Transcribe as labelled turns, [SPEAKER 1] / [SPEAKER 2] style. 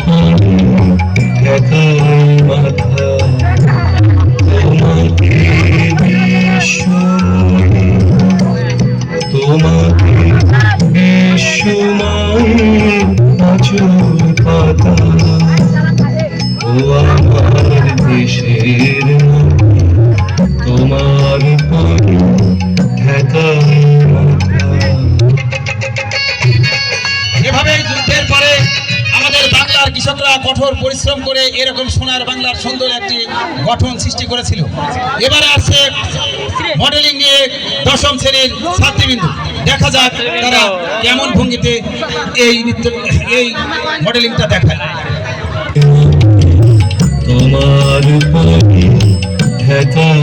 [SPEAKER 1] পানি ঠেকাই মাথা তোমাকে বিশ্বময় তোমাকে বিশ্বময় আঁচল পাতা ও আমার দেশের মাটি তোমার পানি ঠেকাই মাথা।
[SPEAKER 2] এভাবেই যুদ্ধের পরে আমাদের বাংলার কৃষকরা কঠোর পরিশ্রম করে এরকম সোনার বাংলার সুন্দর একটি গঠন সৃষ্টি করেছিল। এবারে আসছে মডেলিং নিয়ে 10ম শ্রেণীর ছাত্রীবৃন্দ। দেখা যাক তারা কেমন ভঙ্গিতে এই মডেলিংটা দেখায়।
[SPEAKER 1] তোমার পানি ঠেকাই